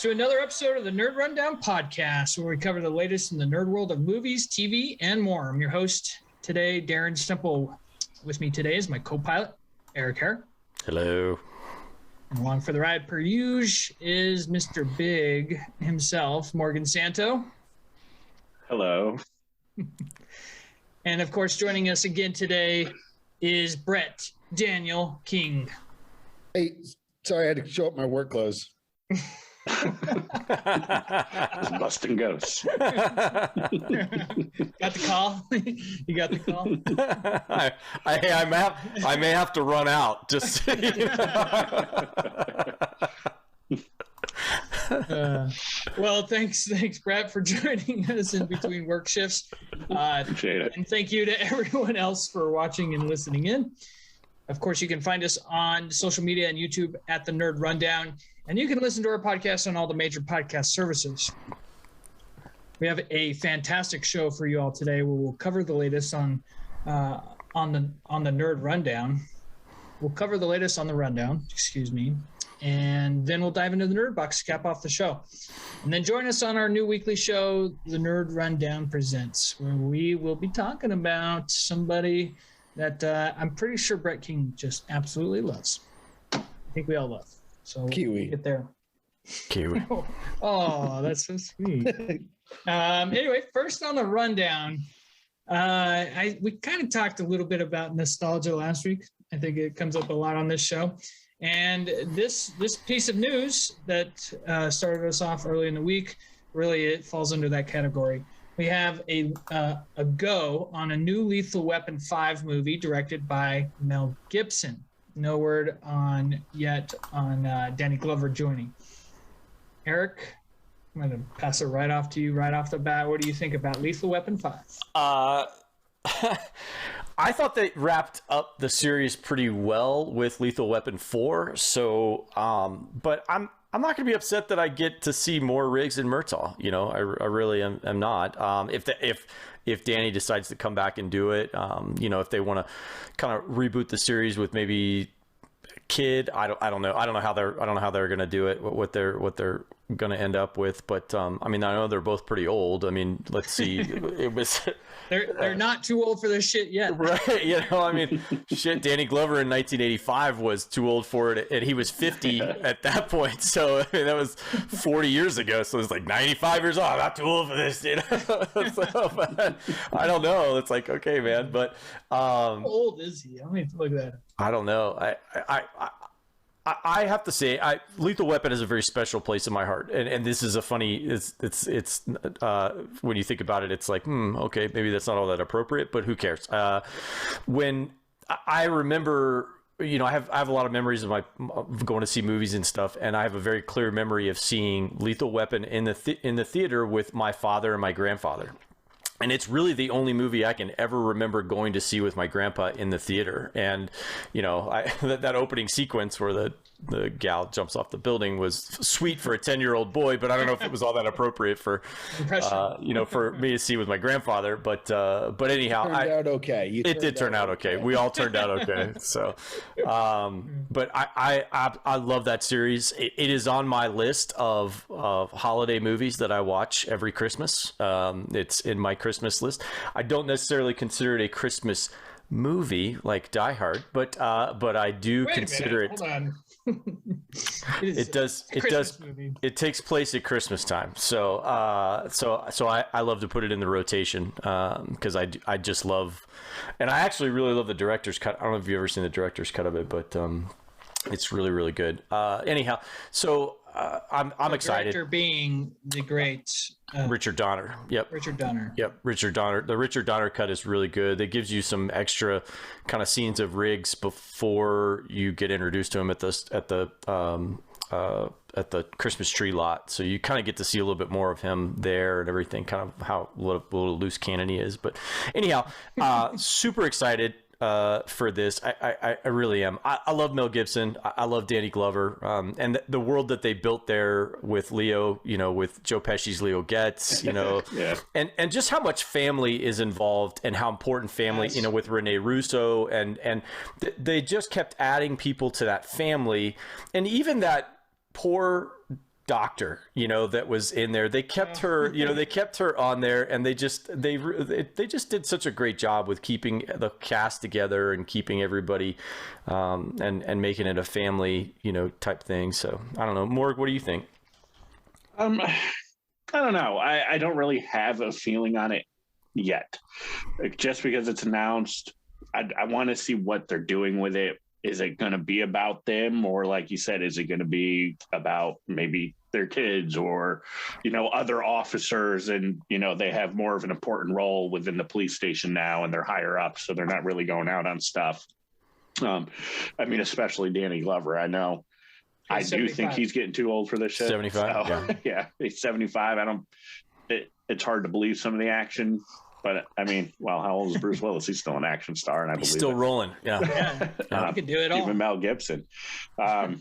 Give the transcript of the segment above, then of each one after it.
To another episode of the Nerd Rundown podcast, where we cover the latest in the nerd world of movies, TV, and more. I'm your host today, Darren Stemple. With me today is my co-pilot, Eric Hare. Hello. And along for the ride, per usual, is Mr. Big himself, Morgan Santo. Hello. And of course, joining us again today is Brett Daniel King. Hey, sorry, I had to show up my work clothes. Busting ghosts. Got the call? You got the call? I may have to run out. Just so you know. Well, thanks, Brett, for joining us in between work shifts. Appreciate it. And thank you to everyone else for watching and listening in. Of course, you can find us on social media and YouTube at The Nerd Rundown, and you can listen to our podcast on all the major podcast services. We have a fantastic show for you all today, where we'll cover the latest on the Nerd Rundown. We'll cover the latest on the rundown, and then we'll dive into the Nerd Box to cap off the show. And then join us on our new weekly show, The Nerd Rundown Presents, where we will be talking about somebody that I'm pretty sure Brett King just absolutely loves. I think we all love. So Kiwi. Get there. Kiwi. Oh, that's so sweet. Anyway, first on the rundown, we kind of talked a little bit about nostalgia last week. I think it comes up a lot on this show. And this piece of news that started us off early in the week, really it falls under that category. We have a go on a new Lethal Weapon 5 movie directed by Mel Gibson. No word yet on Danny Glover joining. Eric, I'm going to pass it right off to you right off the bat. What do you think about Lethal Weapon 5? I thought they wrapped up the series pretty well with Lethal Weapon 4. So, but I'm not going to be upset that I get to see more Riggs and Murtaugh. You know, I really am not. If Danny decides to come back and do it, if they want to kind of reboot the series with maybe Kid, I don't know. I don't know how they're going to do it. What they're going to end up with. But I know they're both pretty old. Let's see. It was. They're not too old for this shit yet. Right. Shit, Danny Glover in 1985 was too old for it, and he was 50 at that point. So that was 40 years ago. So it's like 95 years old. I'm not too old for this, So, I don't know. It's like, okay, man. But how old is he? I mean, look at that. I don't know. I have to say, Lethal Weapon is a very special place in my heart, and this is a funny. It's when you think about it, it's like, okay, maybe that's not all that appropriate, but who cares? When I remember, I have a lot of memories of going to see movies and stuff, and I have a very clear memory of seeing Lethal Weapon in the theater with my father and my grandfather. And it's really the only movie I can ever remember going to see with my grandpa in the theater. And, that opening sequence where the gal jumps off the building was sweet for a 10-year-old boy, but I don't know if it was all that appropriate for, for me to see with my grandfather. But anyhow, it turned out okay. It did turn out okay. We all turned out okay. So, but I love that series. It is on my list of holiday movies that I watch every Christmas. It's in my Christmas list. I don't necessarily consider it a Christmas movie like Die Hard, but I do consider it. Hold on. It does. Movie. It takes place at Christmas time. So I love to put it in the rotation because I just love, and I actually really love the director's cut. I don't know if you've ever seen the director's cut of it, but It's really, really good. Anyhow, so I'm excited. Director being the great Richard Donner. Yep. Richard Donner. Yep. Richard Donner. The Richard Donner cut is really good. It gives you some extra kind of scenes of Riggs before you get introduced to him at the Christmas tree lot. So you kind of get to see a little bit more of him there and everything, kind of how little loose cannon he is. But anyhow, super excited for this. I really am. I love Mel Gibson. I love Danny Glover. And the world that they built there with Leo, with Joe Pesci's Leo Getz, Yeah. and just how much family is involved and how important family, Yes. With Rene Russo and they just kept adding people to that family. And even that poor doctor, that was in there, they kept her, they kept her on there, and they just did such a great job with keeping the cast together and keeping everybody and making it a family, type thing. So I don't know, Morg, what do you think? I don't know. I don't really have a feeling on it yet. Just because it's announced, I want to see what they're doing with it. Is it going to be about them, or like you said, is it going to be about maybe their kids or, other officers, and, they have more of an important role within the police station now and they're higher up, so they're not really going out on stuff. Especially Danny Glover. I know. I do think he's getting too old for this shit. 75. So, yeah, he's 75. It's hard to believe some of the action. But how old is Bruce Willis? He's still an action star, and I believe he's still rolling. Yeah, he can do it all. Even Mel Gibson. I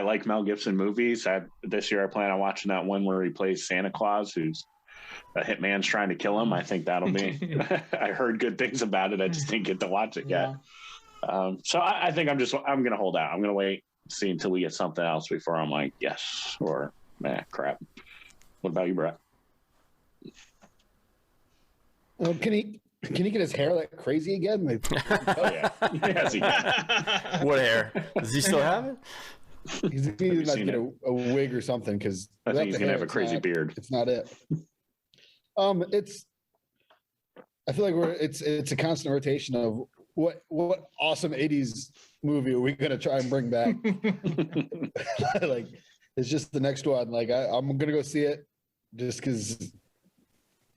like Mel Gibson movies. This year I plan on watching that one where he plays Santa Claus, who's a hitman's trying to kill him. I think that'll be. I heard good things about it. I just didn't get to watch it yet. So I think I'm going to hold out. I'm going to wait, see until we get something else before I'm like yes or crap. What about you, Brett? Can he get his hair that crazy again? Oh yeah, yes, he can. What hair? Does he still have it? He's going to get a wig or something, because I think he's going to have a crazy beard. It's not it. I feel like it's a constant rotation of what awesome 80s movie are we going to try and bring back? Like, it's just the next one. Like, I'm going to go see it just because,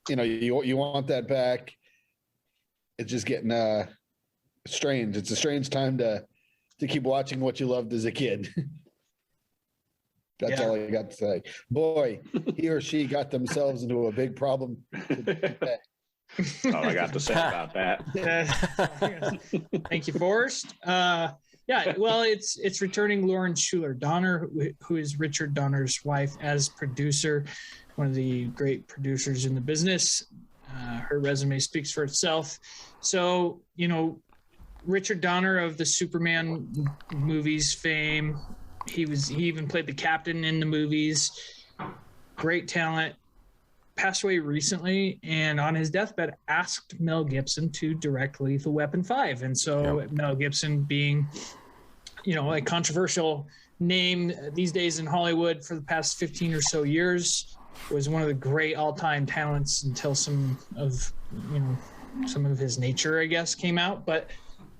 you want that back. It's just getting strange. It's a strange time to keep watching what you loved as a kid. That's all I got to say. Boy, he or she got themselves into a big problem today. All I got to say about that. Thank you, Forrest. It's returning Lauren Schuler Donner, who is Richard Donner's wife, as producer, one of the great producers in the business. Her resume speaks for itself. So, Richard Donner of the Superman movies fame, he even played the captain in the movies. Great talent. Passed away recently, and on his deathbed asked Mel Gibson to direct Lethal Weapon 5. And so Mel Gibson being, a controversial name these days in Hollywood for the past 15 or so years, was one of the great all-time talents until some of his nature, I guess, came out. But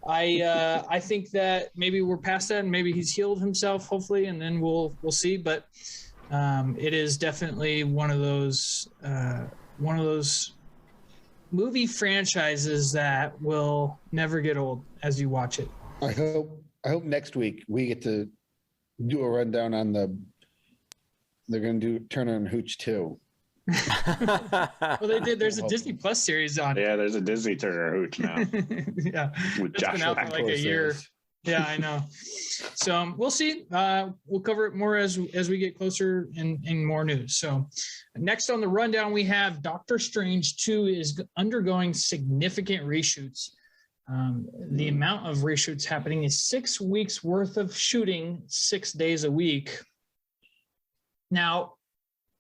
I think that maybe we're past that, and maybe he's healed himself, hopefully, and then we'll see. But it is definitely one of those movie franchises that will never get old as you watch it. I hope next week we get to do a rundown on they're going to do Turner and Hooch 2. Well, they did. There's a Disney Plus series on. Yeah, there's a Disney Turner Hooch now. Yeah, with it's Josh been out for like a year. Yeah, I know. So we'll see. We'll cover it more as we get closer in more news. So next on the rundown, we have Doctor Strange 2 is undergoing significant reshoots. The amount of reshoots happening is 6 weeks worth of shooting, 6 days a week. Now,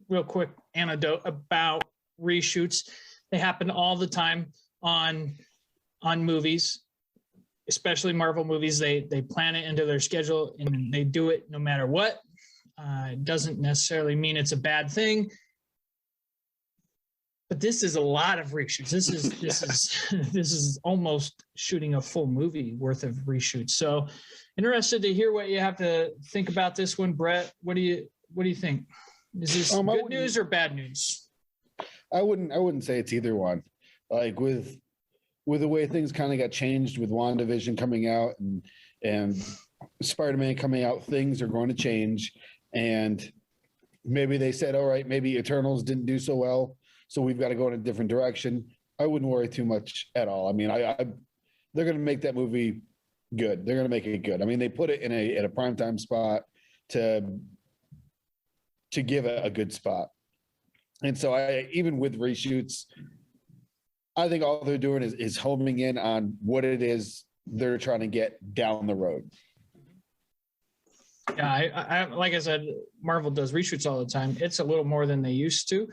real quick anecdote about reshoots. They happen all the time on movies, especially Marvel movies. They plan it into their schedule and they do it no matter what. It doesn't necessarily mean it's a bad thing. But this is a lot of reshoots. This is almost shooting a full movie worth of reshoots. So interested to hear what you have to think about this one, Brett. What do you think? Is this good news or bad news? I wouldn't say it's either one. Like with the way things kind of got changed with WandaVision coming out and Spider-Man coming out, things are going to change. And maybe they said, all right, maybe Eternals didn't do so well, so we've got to go in a different direction. I wouldn't worry too much at all. I mean, they're going to make that movie good. They're going to make it good. I mean, they put it in a primetime spot to give it a good spot. And so even with reshoots, I think all they're doing is homing in on what it is they're trying to get down the road. Yeah, I like I said, Marvel does reshoots all the time. It's a little more than they used to.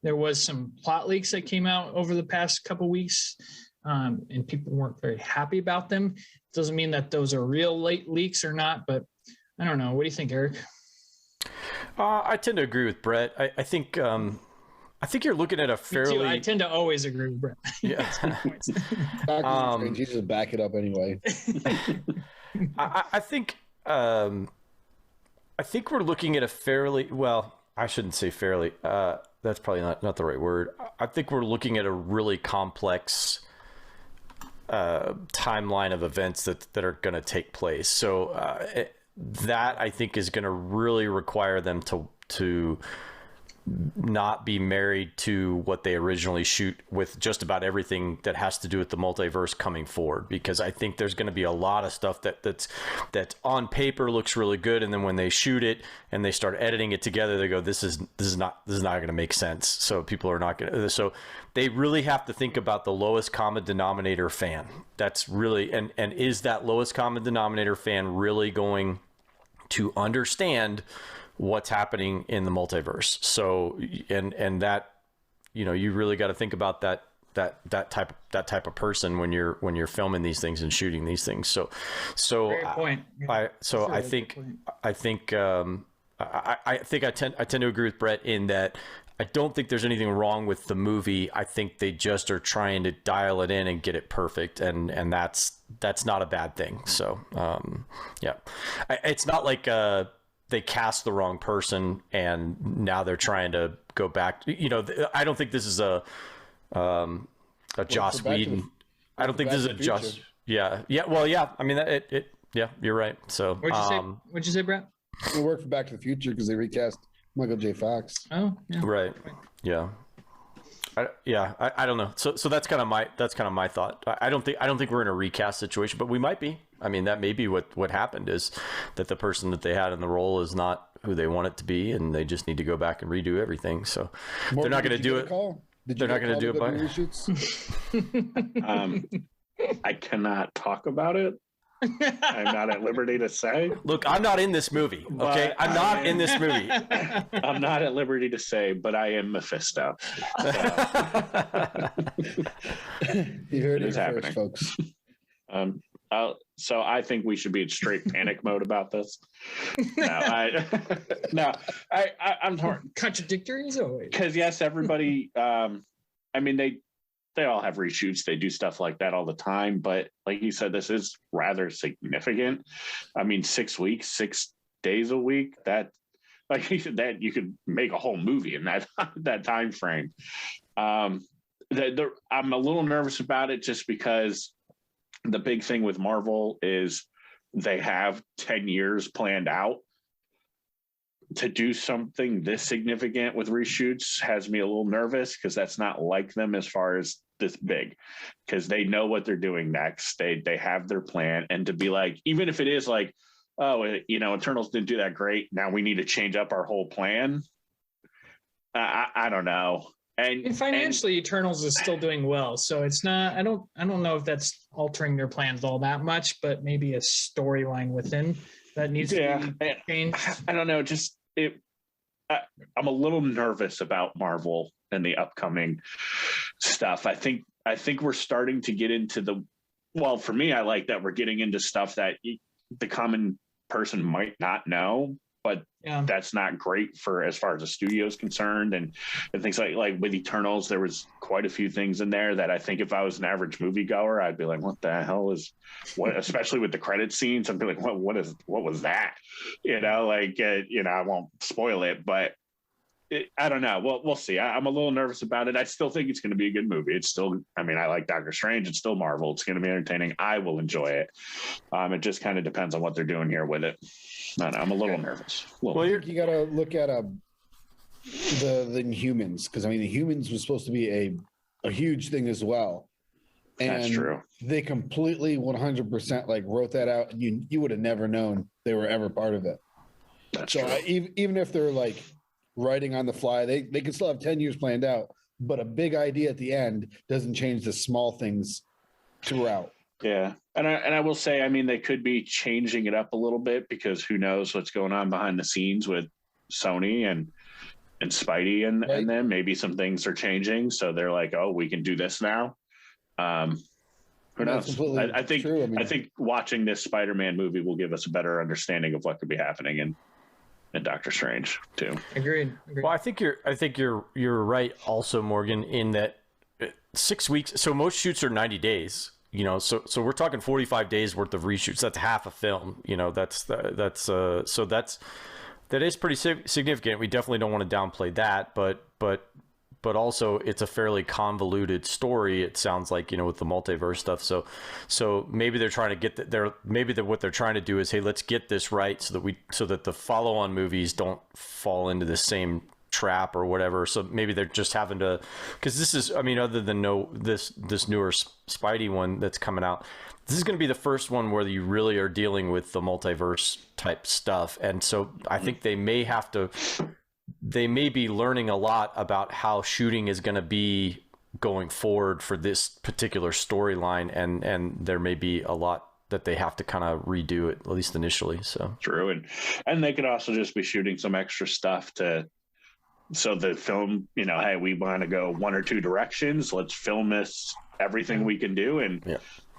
There was some plot leaks that came out over the past couple weeks, and people weren't very happy about them. Doesn't mean that those are real late leaks or not, but I don't know. What do you think, Eric? I tend to agree with Brett. I think you're looking at a fairly. I tend to always agree with Brett. Yeah. You just back it up anyway. I think we're looking at a fairly, well, I shouldn't say fairly. That's probably not the right word. I think we're looking at a really complex timeline of events that are going to take place. So that I think is going to really require them to not be married to what they originally shoot with just about everything that has to do with the multiverse coming forward, because I think there's going to be a lot of stuff that's on paper looks really good, and then when they shoot it and they start editing it together, they go, this is not going to make sense. So people are not going to. So they really have to think about the lowest common denominator fan. That's really and is that lowest common denominator fan really going to understand what's happening in the multiverse? So and that, you really got to think about that type of person when you're filming these things and shooting these things. So Great point. I tend to agree with Brett in that I don't think there's anything wrong with the movie. I think they just are trying to dial it in and get it perfect, and that's not a bad thing. So yeah, it's not like they cast the wrong person and now they're trying to go back. I don't think this is a Joss Whedon. I don't think this is a Joss. Yeah. Well, yeah. I mean, yeah, you're right. So what'd you say, Brett? It worked for Back to the Future because they recast Michael J. Fox. Oh, yeah. Right. Yeah. I don't know. So that's kind of my thought. I don't think we're in a recast situation, but we might be. I mean, that may be what happened, is that the person that they had in the role is not who they want it to be, and they just need to go back and redo everything. So they're not going to do it. They're not going to do it by reshoots. I cannot talk about it. I'm not at liberty to say. Look, I'm not in this movie. Okay, I'm not in this movie. I'm not at liberty to say, but I am Mephisto. So. You heard it first, folks. So I think we should be in straight panic mode about this. I'm torn. Contradictory as always. Because yes, everybody. I mean, they all have reshoots. They do stuff like that all the time. But like you said, this is rather significant. I mean, 6 weeks, 6 days a week. That, like you said, that you could make a whole movie in that time frame. I'm a little nervous about it just because the big thing with Marvel is they have 10 years planned out. To do something this significant with reshoots has me a little nervous, because that's not like them as far as this big, because they know what they're doing next. They have their plan, and to be like, even if it is like, oh, Eternals didn't do that great, now we need to change up our whole plan. I don't know. And financially, Eternals is still doing well, so it's not. I don't know if that's altering their plans all that much, but maybe a storyline within that needs to be changed. I don't know. I'm a little nervous about Marvel and the upcoming stuff. I think we're starting to get into well, for me, I like that we're getting into stuff that the common person might not know, but that's not great for as far as the studio is concerned, and things like with Eternals, there was quite a few things in there that I think if I was an average moviegoer, I'd be like, what the hell is what? Especially with the credit scenes, I'd be like, what was that? I won't spoil it, but I don't know. Well, we'll see. I'm a little nervous about it. I still think it's going to be a good movie. It's still, I like Doctor Strange. It's still Marvel. It's going to be entertaining. I will enjoy it. It just kind of depends on what they're doing here with it. I'm a little nervous. Well, you got to look at the Inhumans, because the Humans was supposed to be a huge thing as well. And that's true. They completely 100% wrote that out, and you would have never known they were ever part of it. That's true. Even if they're writing on the fly, they can still have 10 years planned out, but a big idea at the end doesn't change the small things throughout. Yeah. And I will say, they could be changing it up a little bit, because who knows what's going on behind the scenes with Sony and Spidey and them. Maybe some things are changing. So they're like, oh, we can do this now. Who knows? I think true. I think watching this Spider-Man movie will give us a better understanding of what could be happening in Doctor Strange too. Agreed. Well, I think you're right also, Morgan, in that 6 weeks. So most shoots are 90 days, so we're talking 45 days worth of reshoots. That's half a film, that is pretty significant. We definitely don't want to downplay that, but also it's a fairly convoluted story. It sounds like, with the multiverse stuff. So maybe they're trying to get what they're trying to do is, hey, let's get this right so that the follow-on movies don't fall into the same trap or whatever. So maybe they're just having to, because this is, other than this newer Spidey one that's coming out, this is going to be the first one where you really are dealing with the multiverse type stuff. And so I think they may be learning a lot about how shooting is going to be going forward for this particular storyline, and there may be a lot that they have to kind of redo it, at least initially. So true, and they could also just be shooting some extra stuff so the film, hey, we want to go one or two directions. Let's film this everything we can do, and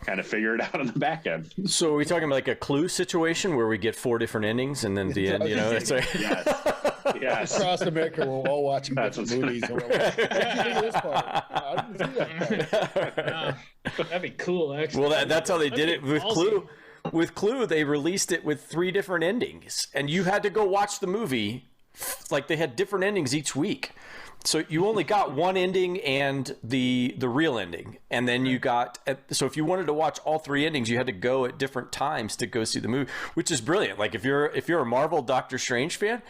kind of figure it out on the back end. So are we talking about a Clue situation where we get 4 different endings and then the end, it's like yes. Across America, we're all watching different movies. This part? I didn't see that part. That'd be cool, actually. Well, that's how they did it with Clue. With Clue, they released it with 3 different endings, and you had to go watch the movie. They had different endings each week. So you only got one ending and the real ending, and then you got. So if you wanted to watch all 3 endings, you had to go at different times to go see the movie, which is brilliant. If you're a Marvel Doctor Strange fan,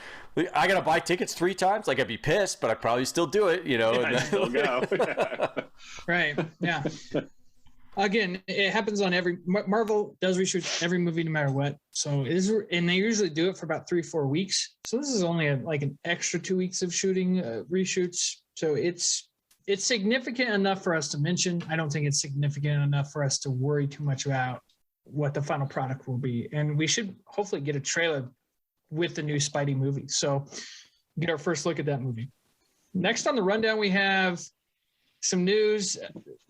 I gotta buy tickets 3 times. I'd be pissed, but I'd probably still do it. I still go. Right? Yeah. Again, it happens on Marvel does reshoot every movie no matter what. So and they usually do it for about 3-4 weeks. So this is only an extra 2 weeks of shooting reshoots. So it's significant enough for us to mention. I don't think it's significant enough for us to worry too much about what the final product will be. And we should hopefully get a trailer with the new Spidey movie. So get our first look at that movie. Next on the rundown, we have some news.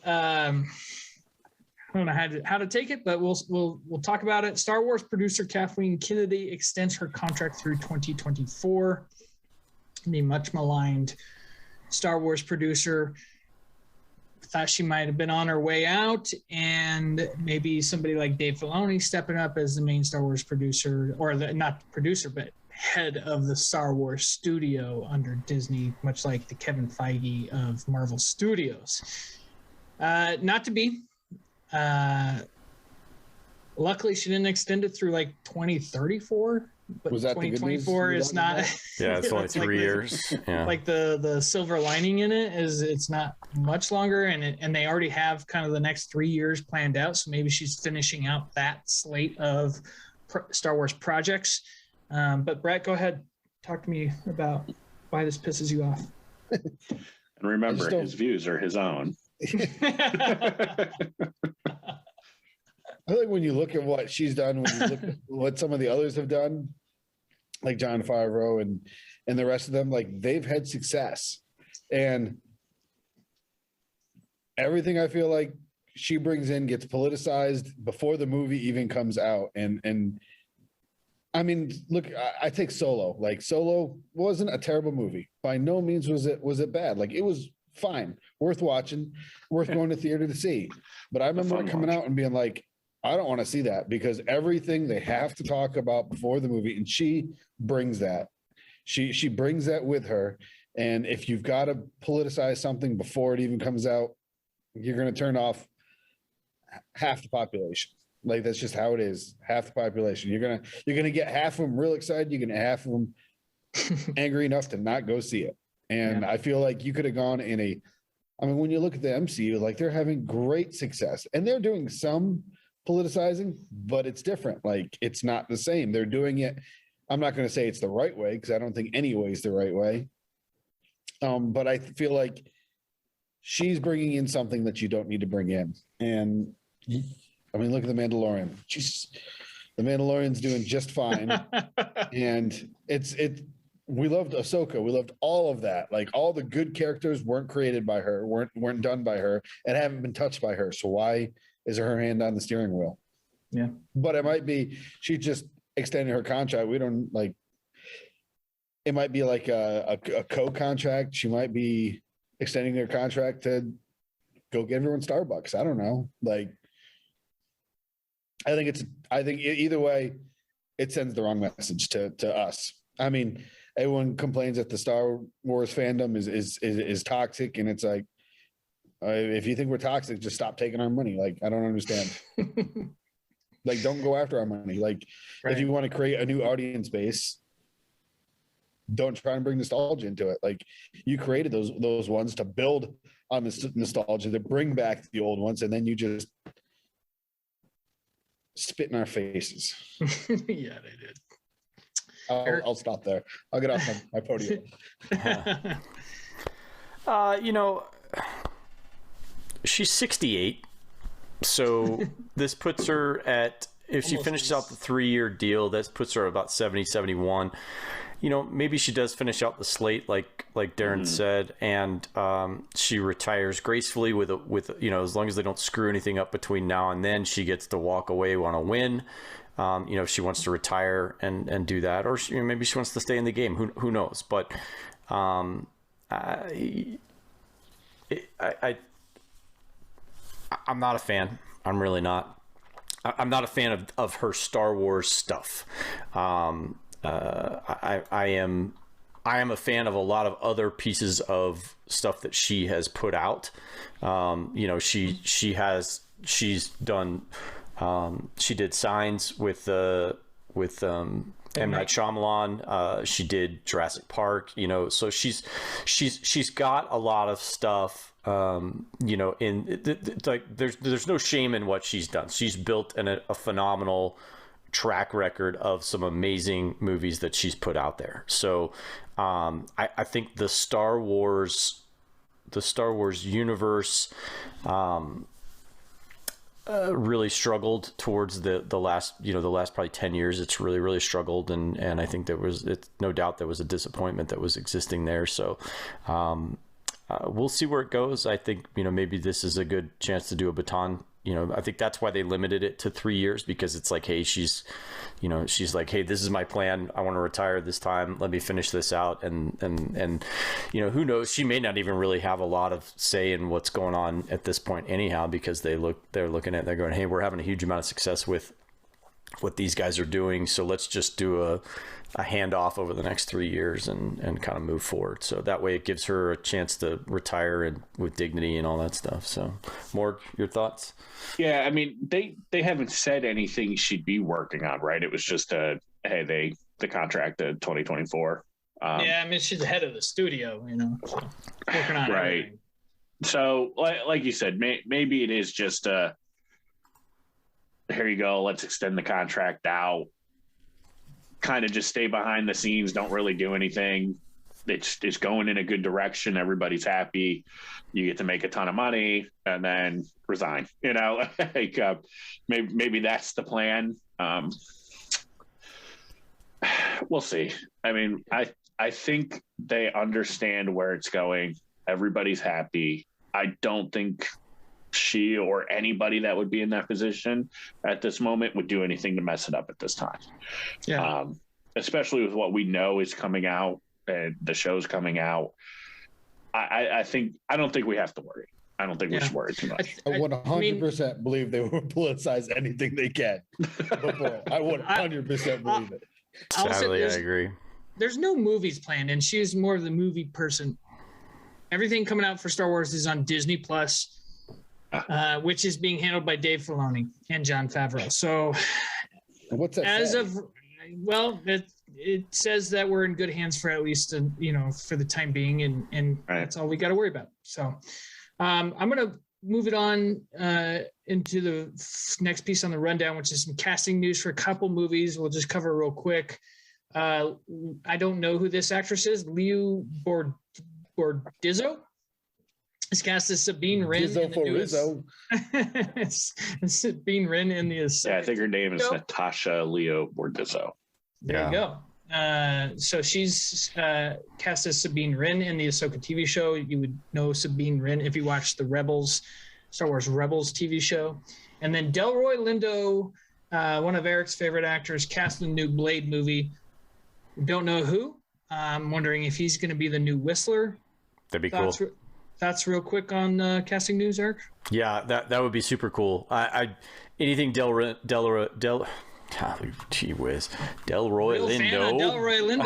I don't know how to take it, but we'll talk about it. Star Wars producer Kathleen Kennedy extends her contract through 2024. The much maligned Star Wars producer thought she might have been on her way out, and maybe somebody like Dave Filoni stepping up as the main Star Wars producer, or not producer, but head of the Star Wars studio under Disney, much like the Kevin Feige of Marvel Studios. Not to be. Luckily she didn't extend it through 2034, but was that 2024 is not. Yeah, it's only 3 years. Yeah. The silver lining in it is it's not much longer, and they already have kind of the next 3 years planned out. So maybe she's finishing out that slate of Star Wars projects. But Brett, go ahead, talk to me about why this pisses you off. And remember, his views are his own. I think when you look at what she's done, when you look at what some of the others have done, like Jon Favreau and the rest of them, they've had success, and everything I feel like she brings in gets politicized before the movie even comes out, and I mean, look, I take Solo. Like Solo wasn't a terrible movie. By no means was it bad. Like it was fine, worth watching, worth going to theater to see. But I remember it coming out and being like, I don't want to see that because everything they have to talk about before the movie, and she brings that. She brings that with her. And if you've got to politicize something before it even comes out, you're going to turn off half the population. Like that's just how it is. Half the population. You're gonna get half of them real excited. You're gonna half of them angry enough to not go see it. And I feel like you could have gone in a. I mean, when you look at the MCU, like they're having great success, and they're doing some politicizing, but it's different. Like it's not the same. They're doing it. I'm not going to say it's the right way because I don't think any way is the right way. But I feel like she's bringing in something that you don't need to bring in, and. I mean, look at The Mandalorian. Jesus, The Mandalorian's doing just fine. And we loved Ahsoka. We loved all of that. Like all the good characters weren't created by her, weren't done by her, and haven't been touched by her. So why is her hand on the steering wheel? Yeah. But it might be she just extended her contract. We don't like it might be like a co-contract. She might be extending their contract to go get everyone Starbucks. I don't know. Like I think either way, it sends the wrong message to us. I mean, everyone complains that the Star Wars fandom is toxic, and it's like, if you think we're toxic, just stop taking our money. Like, I don't understand. Like, don't go after our money. Like, if you want to create a new audience base, don't try and bring nostalgia into it. Like, you created those ones to build on this nostalgia, to bring back the old ones, and then you just spit in our faces. Yeah, they did. I'll stop there. I'll get off my podium. She's 68, so this puts her at, if she finishes out the 3-year deal, that puts her about 70, 71. Maybe she does finish out the slate like Darren said, and she retires gracefully with as long as they don't screw anything up between now and then, she gets to walk away on a win. If she wants to retire and do that, or maybe she wants to stay in the game. Who knows? But I'm not a fan. I'm really not. I'm not a fan of her Star Wars stuff. I am a fan of a lot of other pieces of stuff that she has put out. She's done. She did Signs with M. Night Shyamalan. She did Jurassic Park. So she's got a lot of stuff. There's no shame in what she's done. She's built a phenomenal track record of some amazing movies that she's put out there. So I think the Star Wars universe really struggled towards the last probably 10 years. It's really struggled, and I think it's no doubt there was a disappointment that was existing there. So we'll see where it goes. I think maybe this is a good chance to do a baton. I think that's why they limited it to 3 years, because it's like, hey, she's like, hey, this is my plan. I want to retire this time. Let me finish this out. And who knows? She may not even really have a lot of say in what's going on at this point anyhow, because they're looking at, they're going, hey, we're having a huge amount of success with what these guys are doing. So let's just do a handoff over the next 3 years and kind of move forward. So that way it gives her a chance to retire and with dignity and all that stuff. So Morg, your thoughts? Yeah, I mean, they haven't said anything she'd be working on, right? It was just the contract to 2024. Yeah, I mean, she's the head of the studio, so working on right. everything. So like you said, maybe it is just here you go, let's extend the contract out, kind of just stay behind the scenes, don't really do anything. It's going in a good direction. Everybody's happy. You get to make a ton of money and then resign. Like maybe that's the plan. We'll see. I mean, I think they understand where it's going. Everybody's happy. I don't think she or anybody that would be in that position at this moment would do anything to mess it up at this time. Yeah. Especially with what we know is coming out and the show's coming out. I don't think we have to worry. I don't think we should worry too much. I would 100% believe they will politicize anything they can. Before. I would 100% believe it. Sadly, I agree. There's no movies planned, and she's more of the movie person. Everything coming out for Star Wars is on Disney Plus, which is being handled by Dave Filoni and Jon Favreau. So, what's that? It says that we're in good hands for at least, for the time being, and that's all we got to worry about. So, I'm going to move it on into the next piece on the rundown, which is some casting news for a couple movies. We'll just cover real quick. I don't know who this actress is. Leo Bordizzo is cast as Sabine Wren. Dizzo for Rizzo. Sabine Wren in the Ahsoka. Yeah, I think her name is Natasha Leo Bordizzo. There you go. So she's cast as Sabine Wren in the Ahsoka TV show. You would know Sabine Wren if you watched the Star Wars Rebels TV show. And then Delroy Lindo, one of Eric's favorite actors, cast in the new Blade movie. Don't know who. I'm wondering if he's going to be the new Whistler. That'd be cool. That's real quick on casting news, Eric. Yeah, that would be super cool. Anything Delroy Lindo.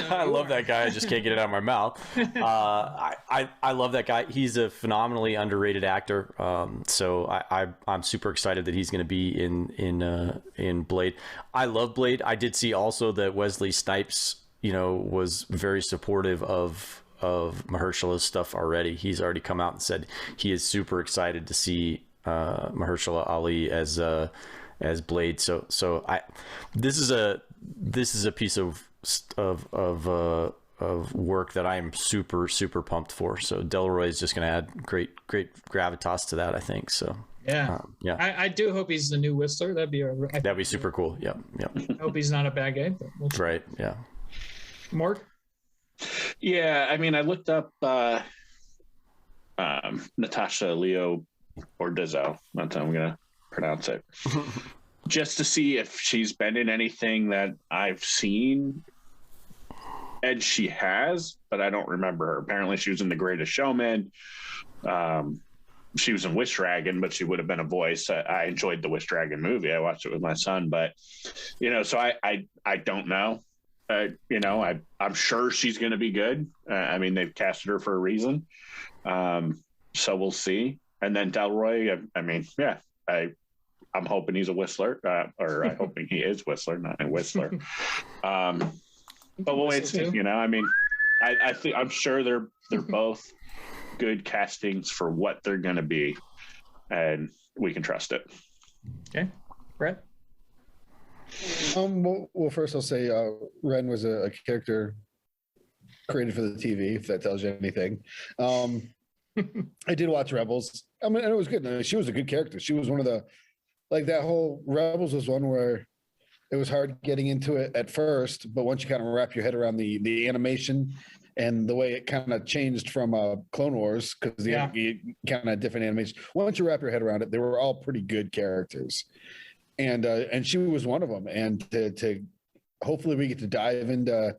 I love that guy. I just can't get it out of my mouth. I love that guy. He's a phenomenally underrated actor. So I'm super excited that he's going to be in Blade. I love Blade. I did see also that Wesley Snipes, was very supportive of Mahershala's stuff already. He's already come out and said he is super excited to see Mahershala Ali as Blade. So this is a piece of work that I am super pumped for. So Delroy is just going to add great gravitas to that, I think. So yeah. I do hope he's the new Whistler. That'd be super cool. Yep. I hope he's not a bad guy. But right. Yeah. Mark. Yeah, I mean, I looked up Natasha Leo Bordizzo. That's how I'm gonna pronounce it. Just to see if she's been in anything that I've seen. And she has, but I don't remember her. Apparently she was in The Greatest Showman. She was in Wish Dragon, but she would have been a voice. I enjoyed the Wish Dragon movie. I watched it with my son, but so I don't know. I'm sure she's going to be good. I mean, they've casted her for a reason. So we'll see. And then Delroy, I'm hoping he's a Whistler, or I'm hoping he is Whistler, not a Whistler. But we'll wait and see. I'm sure they're both good castings for what they're going to be, and we can trust it. Okay, Brett. Well, first I'll say Ren was a character created for the TV, if that tells you anything. I did watch Rebels. And it was good. She was a good character. She was one of the, that whole Rebels was one where it was hard getting into it at first, but once you kind of wrap your head around the animation and the way it kind of changed from Clone Wars, because the kind of different animation, once you wrap your head around it, they were all pretty good characters. And she was one of them. And to hopefully we get to dive into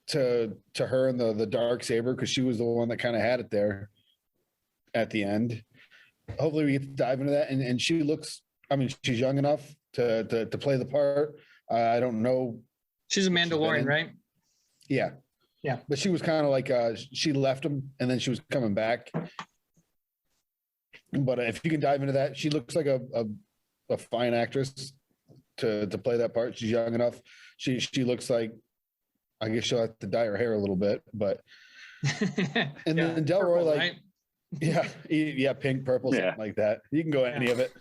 to her and the dark saber, because she was the one that kind of had it there at the end. Hopefully we get to dive into that. And she looks, she's young enough to play the part. I don't know. She's a Mandalorian, right? Yeah. But she was kind of like she left him and then she was coming back. But if you can dive into that, she looks like a fine actress to play that part. She's young enough. She looks like, I guess she'll have to dye her hair a little bit, but and then Delroy, purple, right? Pink, purple, something like that. You can go any of it.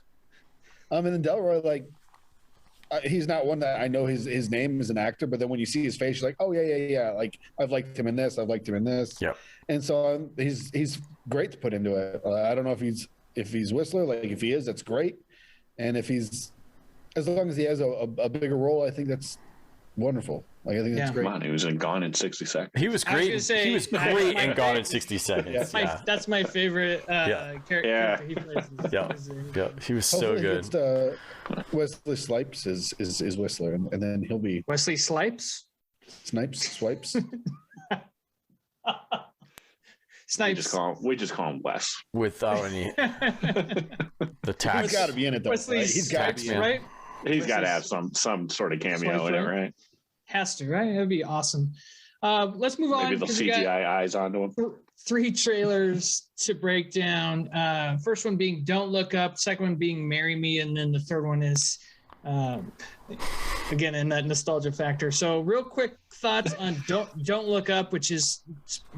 And then Delroy, he's not one that I know his name as an actor, but then when you see his face, you're like, oh yeah. Like I've liked him in this. I've liked him in this. Yeah. And so he's great to put into it. I don't know if he's Whistler. If he is, that's great. And if he's, as long as he has a bigger role, I think that's wonderful. Like I think that's great. Come on, he was in Gone in 60 Seconds. He was great. He was great in Gone in 60 Seconds. That's my favorite character he plays. Yeah, he was so good. Wesley Snipes is Whistler, and then he'll be Wesley Snipes. Swipes. Snipes. We just call him Wes. Without any the tax. He's got to be in it though. Right? He's got to be in it. Right? He's got to have some sort of cameo in it, right? Has to, right? That'd be awesome. Let's move on. Maybe they'll CGI eyes onto him. 3 trailers to break down. First one being Don't Look Up. Second one being Marry Me. And then the third one is, again, in that nostalgia factor. So real quick thoughts on Don't Look Up, which is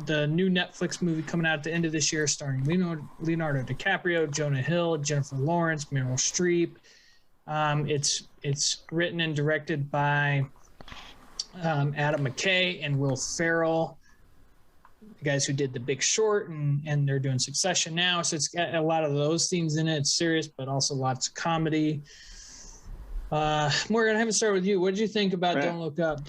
the new Netflix movie coming out at the end of this year starring Leonardo DiCaprio, Jonah Hill, Jennifer Lawrence, Meryl Streep. It's written and directed by Adam McKay and Will Ferrell, the guys who did The Big Short, and they're doing Succession now. So it's got a lot of those themes in it. It's serious, but also lots of comedy. Morgan, I haven't started with you. What did you think about Don't Look Up?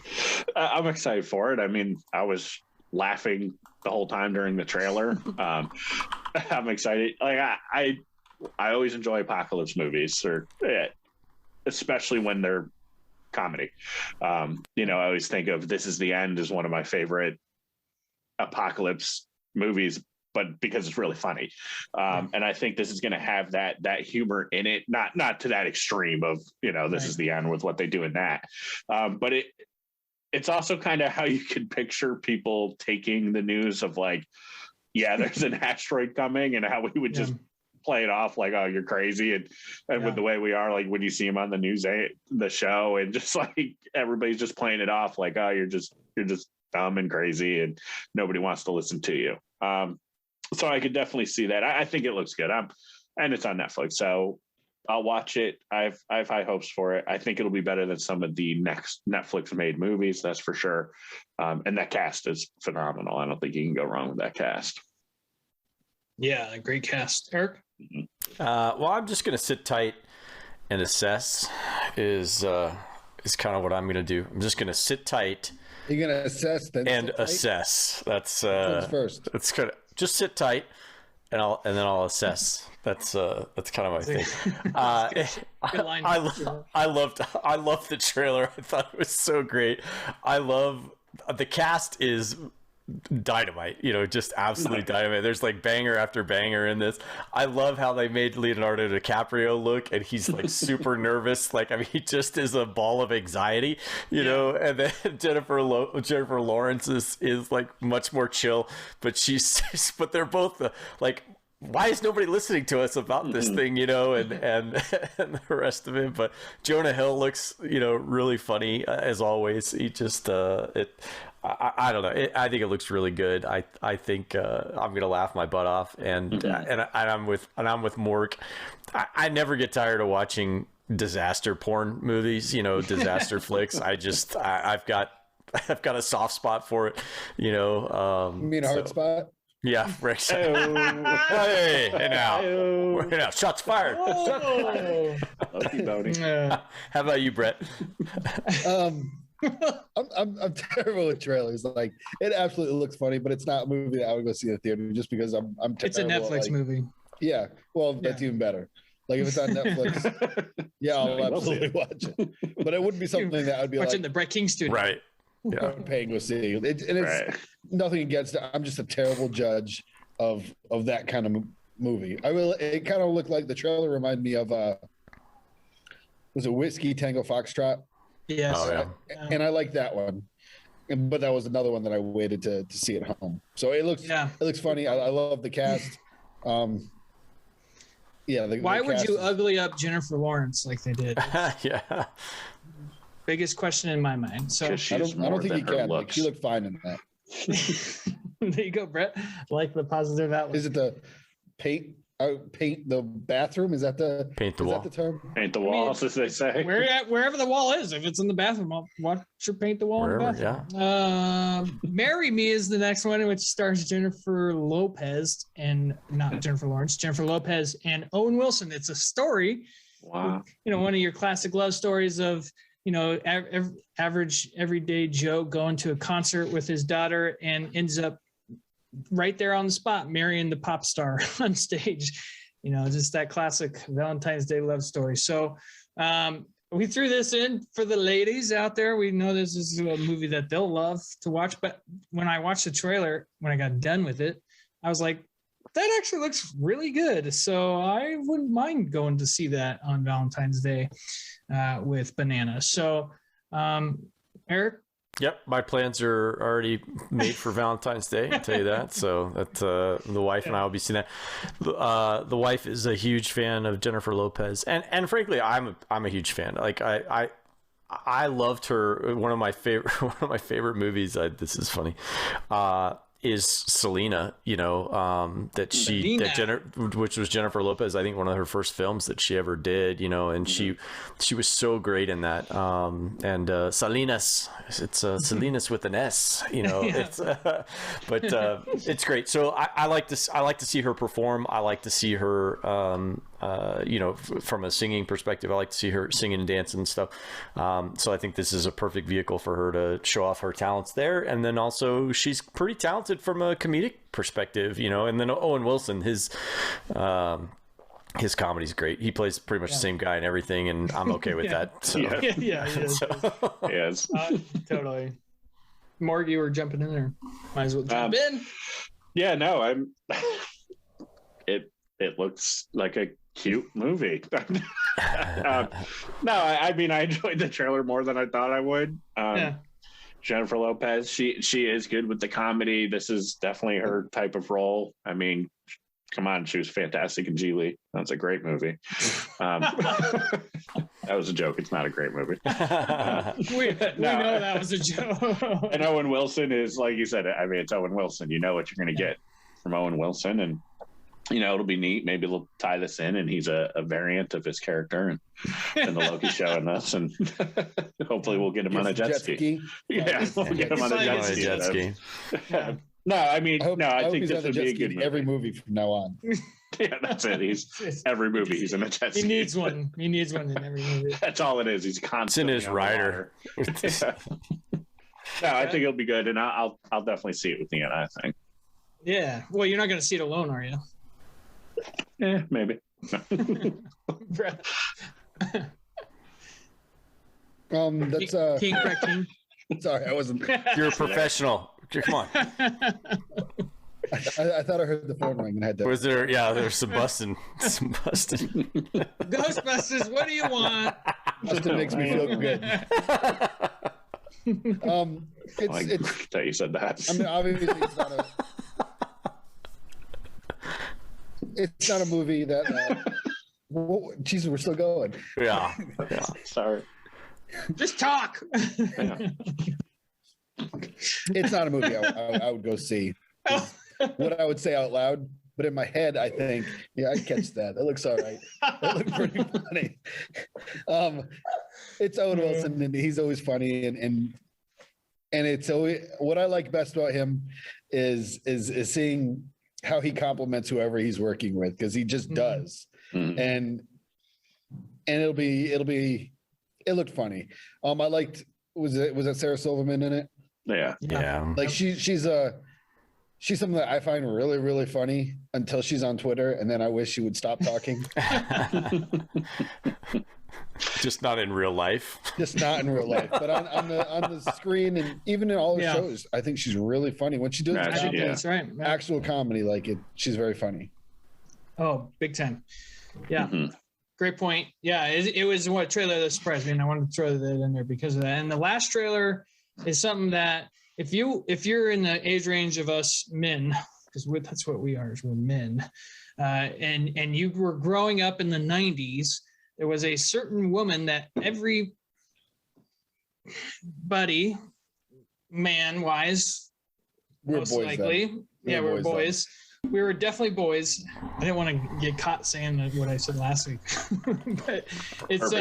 I'm excited for it. I mean, I was laughing the whole time during the trailer. I'm excited. Like I always enjoy apocalypse movies, especially when they're comedy. I always think of This Is the End as one of my favorite apocalypse movies, but because it's really funny. And I think this is going to have that humor in it, not to that extreme of, this is the end with what they do in that. But it's also kind of how you can picture people taking the news of like, yeah, there's an asteroid coming, and how we would just play it off like, oh, you're crazy. And with the way we are, like when you see him on the news, the show, and just like everybody's just playing it off like, oh, you're just dumb and crazy and nobody wants to listen to you. So I could definitely see that. I think it looks good. And it's on Netflix, so I'll watch it. I have high hopes for it. I think it'll be better than some of the next Netflix made movies, that's for sure. And that cast is phenomenal. I don't think you can go wrong with that cast. Yeah, great cast. Eric? Well, I'm just going to sit tight and assess is kind of what I'm going to do. I'm just going to sit tight. You're going to assess and assess. That's first. That's kind of just sit tight, and then I'll assess. That's kind of my thing. I loved the trailer. I thought it was so great. I love the cast is dynamite, just absolutely dynamite. There's like banger after banger in this. I love how they made Leonardo DiCaprio look, and he's like super nervous. Like, I mean, he just is a ball of anxiety, know. And then Jennifer Lawrence is like much more chill, but but they're both like, why is nobody listening to us about this thing, and the rest of it. But Jonah Hill looks, really funny as always. He just I don't know. I think it looks really good. I think I'm gonna laugh my butt off, and I'm with Mork. I never get tired of watching disaster porn movies. Disaster flicks. I've got a soft spot for it. You mean hard spot? Yeah, Rick. Hey, now, shots fired. How about you, Brett? I'm terrible with trailers. Like, it absolutely looks funny, but it's not a movie that I would go see in the theater just because I'm It's a Netflix movie. Yeah, well, that's even better. Like, if it's on Netflix, I'll absolutely watch it. But it wouldn't be something that I'd be watching the Brett King studio, right? Yeah, paying to see. It's nothing against it. I'm just a terrible judge of that kind of movie. It kind of looked like the trailer reminded me of was it Whiskey Tango Foxtrot? Yes. Oh, yeah. And I like that one, but that was another one that I waited to see at home. So it looks funny. I love the cast. Why would you ugly up Jennifer Lawrence like they did? Yeah. Biggest question in my mind. So I don't think you can. Like, she looked fine in that. There you go, Brett. Like the positive outlook. Is it the paint the bathroom? Is that the paint the wall? Is that the term? Paint the walls, as they say. Wherever the wall is. If it's in the bathroom, I'll watch her paint the wall in the bathroom. Yeah. Marry Me is the next one, which stars Jennifer Lopez and not Jennifer Lawrence. Jennifer Lopez and Owen Wilson. It's a story. Wow. One of your classic love stories of average everyday Joe going to a concert with his daughter and ends up right there on the spot marrying the pop star on stage. Just that classic Valentine's Day love story. So we threw this in for the ladies out there. We know this is a movie that they'll love to watch. But when I watched the trailer, when I got done with it, I was like, that actually looks really good. So I wouldn't mind going to see that on Valentine's Day with Banana. So, Eric? Yep, my plans are already made for Valentine's Day. I'll tell you that. So that the wife and I will be seeing that. The wife is a huge fan of Jennifer Lopez, and frankly, I'm a huge fan. Like I loved her. One of my favorite movies. This is funny. Is Selena, which was Jennifer Lopez, I think one of her first films that she ever did, and she was so great in that. And Salinas, it's Salinas with an S, it's, but it's great. So I like to see her perform. I like to see her, from a singing perspective, I like to see her singing and dancing and stuff. So I think this is a perfect vehicle for her to show off her talents there. And then also she's pretty talented from a comedic perspective, and then Owen Wilson, his comedy's great. He plays pretty much the same guy and everything, and I'm okay with that. So. Yeah, he is. Yes. Totally. Morg, you were jumping in there. Might as well jump in. Yeah, no, it looks like a cute movie. No, I mean, I enjoyed the trailer more than I thought I would. Jennifer Lopez, she is good with the comedy. This is definitely her type of role. I mean, come on, she was fantastic in Geely. That's a great movie. That was a joke. It's not a great movie. We know that was a joke. And Owen Wilson is, like you said, I mean, it's Owen Wilson. You know what you're going to get from Owen Wilson, and it'll be neat. Maybe they'll tie this in, and he's a variant of his character and the Loki show in this, and hopefully we'll get him on a jet ski. Yeah, we'll get him on a jet ski. No, I mean, I think this would be a good movie. Every movie from now on. Yeah, that's it. He's every movie. He's in a jet ski. He needs one. He needs one in every movie. That's all it is. He's constantly it's in his rider. No, I think it'll be good, and I'll definitely see it with Ian, I think. Yeah. Well, you're not going to see it alone, are you? Yeah, maybe. That's King. Sorry, I wasn't. You're a professional. Come on. I thought I heard the phone ring and had to. Was there? Yeah, there's some busting. Ghostbusters. What do you want? Busting makes me feel good. It's that you said that. I mean, obviously, it's not a movie that. Jesus, we're still going. Yeah. Sorry. Just talk. Yeah. It's not a movie I would go see. What I would say out loud, but in my head, I think, yeah, I'd catch that. That looks all right. That looked pretty funny. It's Owen Wilson, and he's always funny, and it's always what I like best about him is seeing how he compliments whoever he's working with, because he just does, and it looked funny. I liked was that Sarah Silverman in it? Yeah. Like she's something that I find really, really funny until she's on Twitter, and then I wish she would stop talking. Just not in real life. Just not in real life, but on the screen and even in all her shows, I think she's really funny when she does That's right. Actual comedy like it. She's very funny. Oh, big time. Yeah. Great point. Yeah, it was what trailer that surprised me, and I wanted to throw that in there because of that. And the last trailer is something that if you're in the age range of us men, because that's what we are, is we're men, and you were growing up in the 90s, there was a certain woman that everybody, man-wise, most likely, we're boys. We were definitely boys. I didn't want to get caught saying what I said last week, but it's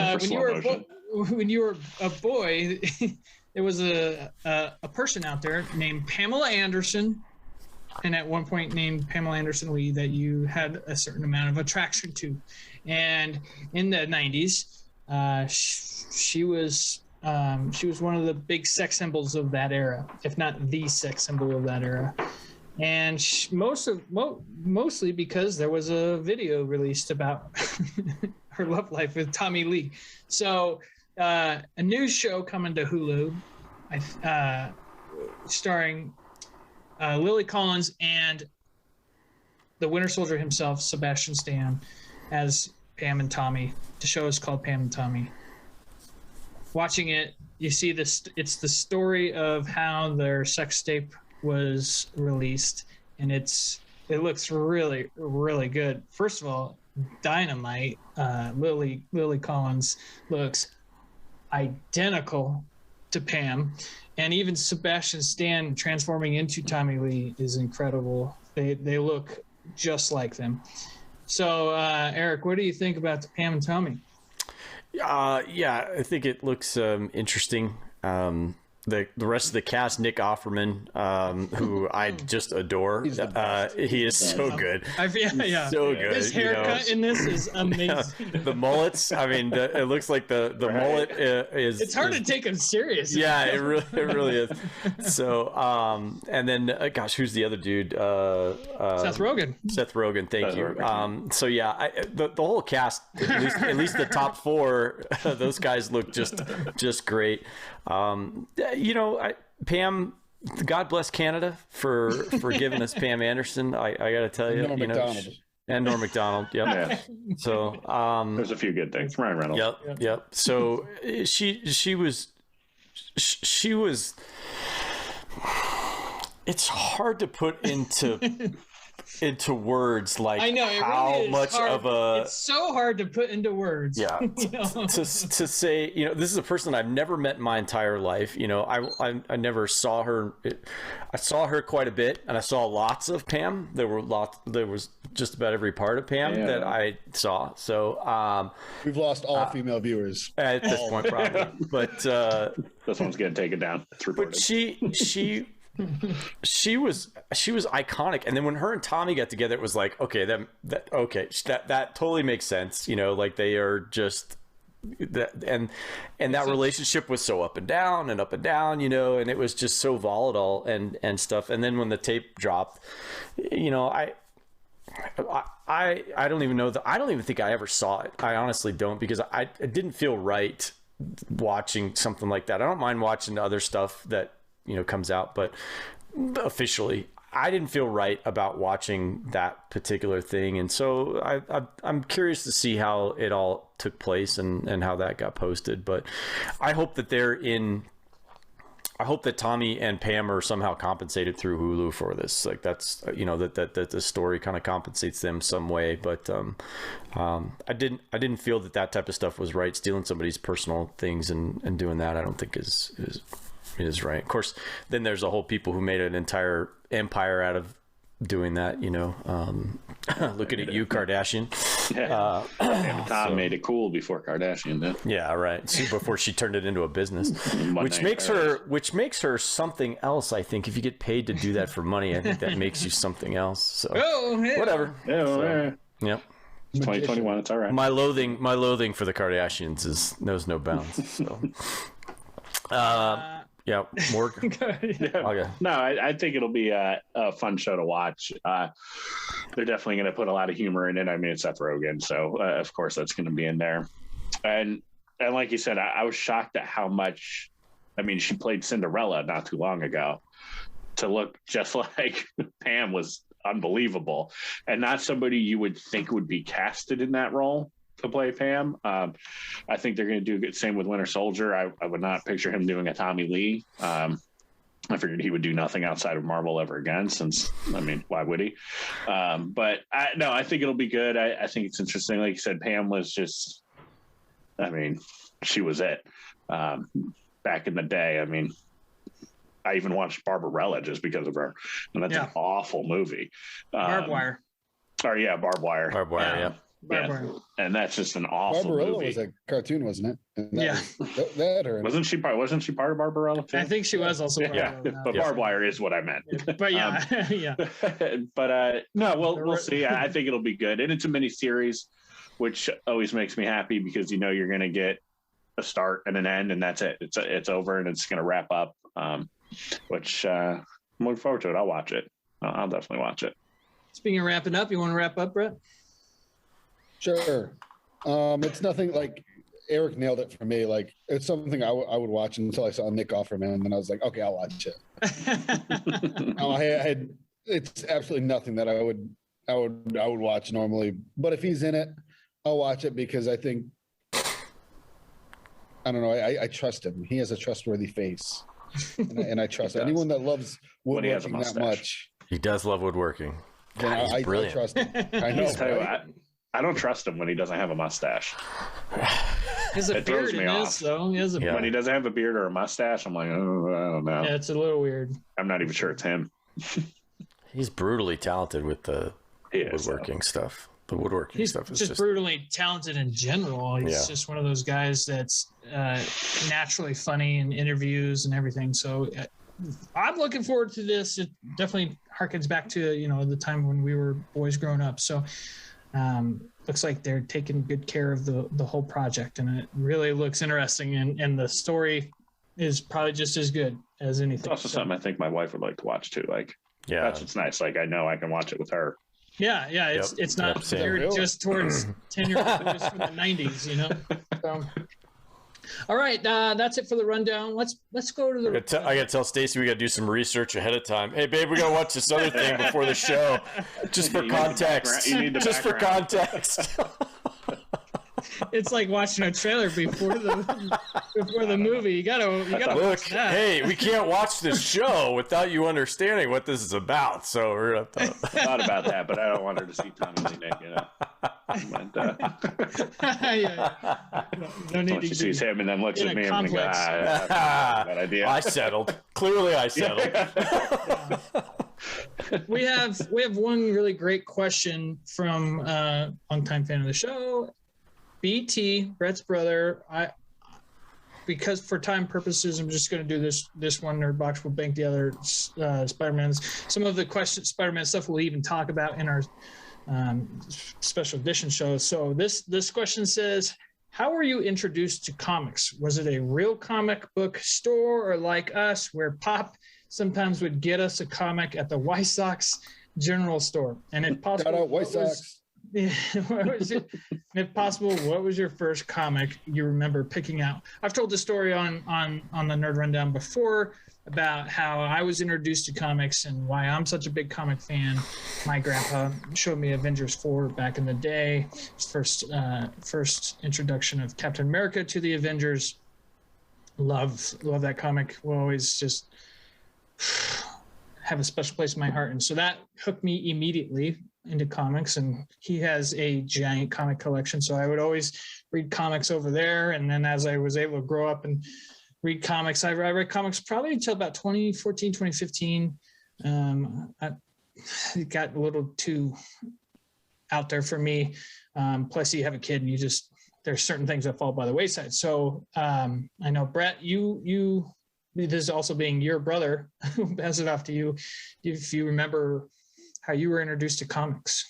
when you were a boy, there was a person out there named Pamela Anderson, and at one point named Pamela Anderson Lee, that you had a certain amount of attraction to. And in the 90s, she was She was one of the big sex symbols of that era, if not the sex symbol of that era. And mostly because there was a video released about her love life with Tommy Lee. So a news show coming to Hulu, starring Lily Collins and the Winter Soldier himself, Sebastian Stan, as Pam and Tommy. The show is called Pam and Tommy. Watching it, you see this. It's the story of how their sex tape was released, and it looks really, really good. First of all, dynamite. Lily Collins looks identical to Pam, and even Sebastian Stan transforming into Tommy Lee is incredible. They look just like them. So, Eric, what do you think about the Pam and Tommy? Yeah, I think it looks interesting. The rest of the cast, Nick Offerman, who I just adore. He is so good. Yeah. So good. His haircut in this is amazing. The mullets. I mean, it looks like the mullet is. It's hard to take him serious. Yeah, it really is. So, and then, gosh, who's the other dude? Seth Rogen. Seth Rogen. Thank you. So yeah, the whole cast, at least the top four, those guys look just great. Pam, God bless Canada for giving us Pam Anderson. I got to tell you, Norm Macdonald. And Norm Macdonald. Yep. Yeah. So there's a few good things. Ryan Reynolds. Yep. So she was. It's hard to put into words, like I know, how really much hard. of a. It's so hard to put into words. Yeah. To say, this is a person I've never met in my entire life. I never saw her. I saw her quite a bit, and I saw lots of Pam. There was just about every part of Pam that I saw. So we've lost all female viewers at this point, probably. But this one's gonna take it down. It's reported. But she was iconic, and then when her and Tommy got together, it was like, okay, that totally makes sense. Like they are just that, and that relationship was so up and down, and it was just so volatile and stuff. And then when the tape dropped, I don't even know I don't even think I ever saw it. I honestly don't, because it didn't feel right watching something like that. I don't mind watching other stuff that comes out, but officially I didn't feel right about watching that particular thing. And so I'm curious to see how it all took place and how that got posted. But I hope that Tommy and Pam are somehow compensated through Hulu for this. Like that's, that the story kind of compensates them some way. But I didn't feel that type of stuff was right. Stealing somebody's personal things and doing that, I don't think is right. Of course, then there's a whole people who made an entire empire out of doing that. Looking at you, Kardashian. Tom made it cool before Kardashian did. Yeah, right. See, before she turned it into a business, which makes her something else. I think if you get paid to do that for money, I think that makes you something else. So whatever. Yep. It's 2021. It's all right. My loathing for the Kardashians knows no bounds. So. Yeah, more. Okay. No, I think it'll be a fun show to watch. They're definitely going to put a lot of humor in it. I mean, it's Seth Rogen, so of course that's going to be in there. And like you said, I was shocked at how much. I mean, she played Cinderella not too long ago. To look just like Pam was unbelievable, and not somebody you would think would be casted in that role to play Pam. I think they're going to do the same with Winter Soldier. I would not picture him doing a Tommy Lee. I figured he would do nothing outside of Marvel ever again, since, I mean, why would he? But I think it'll be good. I think it's interesting. Like you said, Pam was just, I mean, she was it. Back in the day, I mean, I even watched Barbarella just because of her. And that's an awful movie. Barbed Wire. Barbed Wire. Barbed Wire, yeah. And that's just an awful Barbarella movie. was a cartoon, wasn't it? And wasn't she part of Barbarella too? I think she was also part of it. But Barbed Wire is what I meant. But But no, we'll see. I think it'll be good, and it's a mini series, which always makes me happy because you're going to get a start and an end, and that's it. It's over, and it's going to wrap up. Which I'm looking forward to it. I'll watch it. I'll definitely watch it. Speaking of wrapping up, you want to wrap up, Brett? Sure. It's nothing like Eric nailed it for me. Like it's something I would watch until I saw Nick Offerman, and then I was like, okay, I'll watch it. It's absolutely nothing that I would watch normally, but if he's in it, I'll watch it because I think, I don't know, I trust him. He has a trustworthy face, and I trust anyone that loves woodworking that much. He does love woodworking. God, I trust him. I know. Right? I don't trust him when he doesn't have a mustache. He has a beard in this, though. When he doesn't have a beard or a mustache, I'm like, oh, I don't know. Yeah, it's a little weird. I'm not even sure it's him. He's brutally talented with the woodworking stuff. The woodworking stuff is just brutally talented in general. He's just one of those guys that's naturally funny in interviews and everything. So I'm looking forward to this. It definitely harkens back to, the time when we were boys growing up. So looks like they're taking good care of the whole project, and it really looks interesting. And the story is probably just as good as anything. It's also something I think my wife would like to watch too. Like, that's what's nice. Like, I know I can watch it with her. Yeah. It's not geared just towards 10-year-old boys from the 90s, So, all right, that's it for the rundown. Let's go to the. I gotta tell Stacy we gotta do some research ahead of time. Hey, babe, we gotta watch this other thing before the show, just for context. Just for context. It's like watching a trailer before the movie. You gotta look. Watch that. Hey, we can't watch this show without you understanding what this is about. So we're gonna have to. Thought about that, but I don't want her to see Tommy Lee naked. No need Once to she sees him and then looks at me, I'm like, that's bad idea. I settled. Clearly, I settled. We have one really great question from a longtime fan of the show. BT, Brett's brother. Because for time purposes, I'm just going to do this one. Nerd Box will bank the other Spider-Man's. Some of the Spider-Man stuff we'll even talk about in our special edition show. So this question says, how were you introduced to comics? Was it a real comic book store, or like us, where Pop sometimes would get us a comic at the White Sox general store? And if possible, shout out White Sox. If possible, what was your first comic you remember picking out? I've told the story on the Nerd Rundown before about how I was introduced to comics and why I'm such a big comic fan. My grandpa showed me Avengers 4 back in the day. First introduction of Captain America to the Avengers. Love that comic. Will always just have a special place in my heart, and so that hooked me immediately into comics. And he has a giant comic collection, so I would always read comics over there. And then as I was able to grow up and read comics, I read comics probably until about 2014, 2015. It got a little too out there for me. Plus you have a kid and there's certain things that fall by the wayside. So I know, Brett, you this also being your brother, who pass it off to you, if you remember how you were introduced to comics.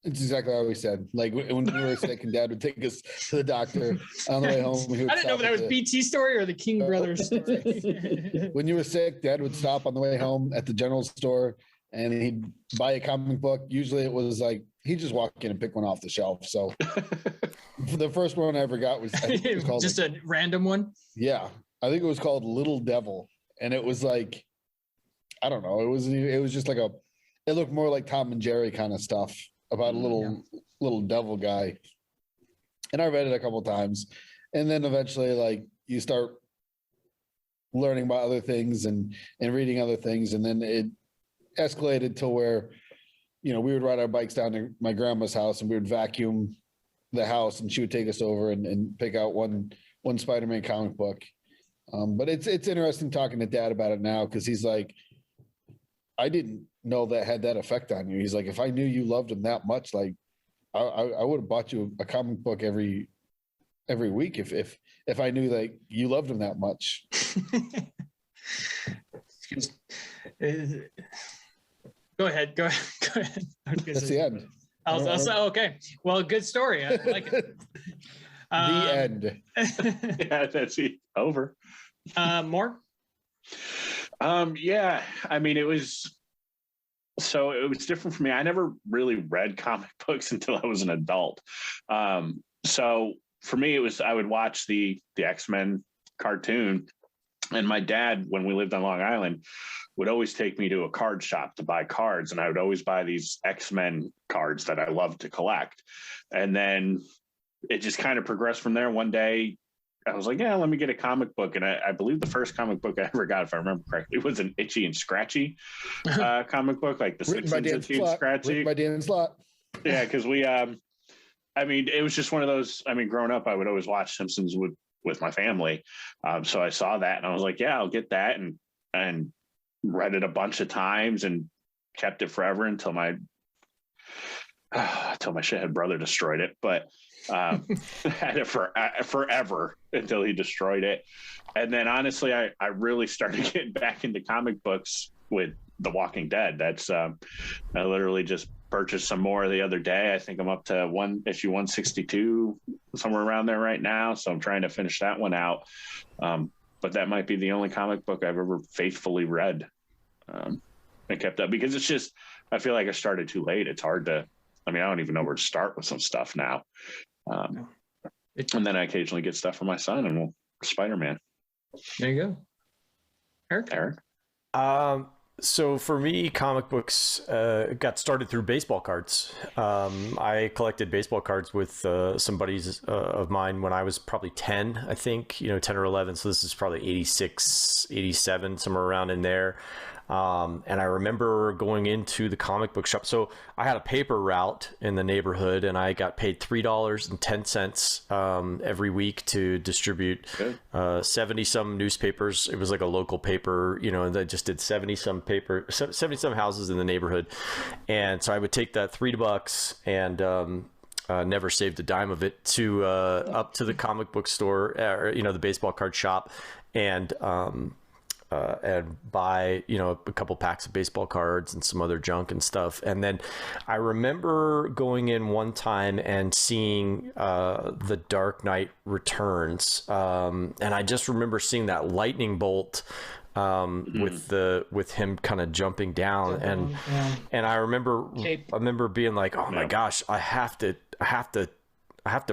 It's exactly what we said. Like when we were sick and Dad would take us to the doctor on the way home. I didn't know if that was BT story or the King Brothers story. When you were sick, Dad would stop on the way home at the general store and he'd buy a comic book. Usually it was like, he'd just walk in and pick one off the shelf. So the first one I ever got was, called just a random one. Yeah. I think it was called Little Devil. And it was like, I don't know. It was just like it looked more like Tom and Jerry kind of stuff about a little devil guy. And I read it a couple of times. And then eventually, like, you start learning about other things and reading other things. And then it escalated to where, we would ride our bikes down to my grandma's house and we would vacuum the house and she would take us over and pick out one Spider-Man comic book. But it's interesting talking to Dad about it now, because he's like, I didn't know that had that effect on you. He's like, if I knew you loved him that much, like I would have bought you a comic book every week if I knew that you loved him that much. Go ahead. That's the end. Okay. Well, good story. I like it. The end. Yeah, that's it. Over. More? Yeah, I mean, it was different for me. I never really read comic books until I was an adult. So for me, I would watch the X-Men cartoon, and my dad, when we lived on Long Island, would always take me to a card shop to buy cards, and I would always buy these X-Men cards that I loved to collect. And then it just kind of progressed from there. One day I was like, yeah, let me get a comic book. And I believe the first comic book I ever got, if I remember correctly, was an Itchy and Scratchy comic book, like the Simpsons Itchy and Scratchy. Written by Dan Slott. Yeah, because we, I mean, it was just one of those. I mean, growing up, I would always watch Simpsons with my family. So I saw that and I was like, yeah, I'll get that, and read it a bunch of times and kept it forever until my shithead brother destroyed it. But had it forever until he destroyed it. And then honestly, I really started getting back into comic books with The Walking Dead. That's I literally just purchased some more the other day. I think I'm up to issue 162, somewhere around there right now. So I'm trying to finish that one out. But that might be the only comic book I've ever faithfully read and kept up, because it's just, I feel like I started too late. It's hard to, I mean, I don't even know where to start with some stuff now. And then I occasionally get stuff from my son, and Spider-Man. There you go. Eric? So for me, comic books got started through baseball cards. I collected baseball cards with some buddies of mine when I was probably 10, I think, 10 or 11. So this is probably 86, 87, somewhere around in there. And I remember going into the comic book shop. So I had a paper route in the neighborhood, and I got paid $3.10 every week to distribute 70 some newspapers. It was like a local paper, and I just did 70 some houses in the neighborhood. And so I would take that $3 and never saved a dime of it to up to the comic book store, the baseball card shop, and buy, a couple packs of baseball cards and some other junk and stuff. And then I remember going in one time and seeing The Dark Knight Returns. And I just remember seeing that lightning bolt with him kind of jumping down. And I remember being like, oh my gosh, I have to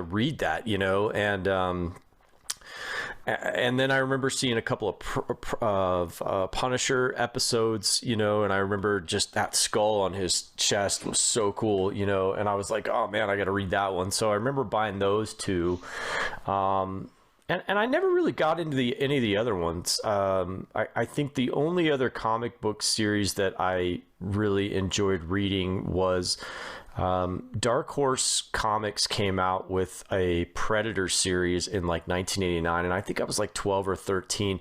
read that, and then I remember seeing a couple of Punisher episodes, and I remember just that skull on his chest was so cool, and I was like, oh man, I got to read that one. So I remember buying those two. And I never really got into any of the other ones. I think the only other comic book series that I really enjoyed reading was Dark Horse Comics came out with a Predator series in like 1989, and I think I was like 12 or 13,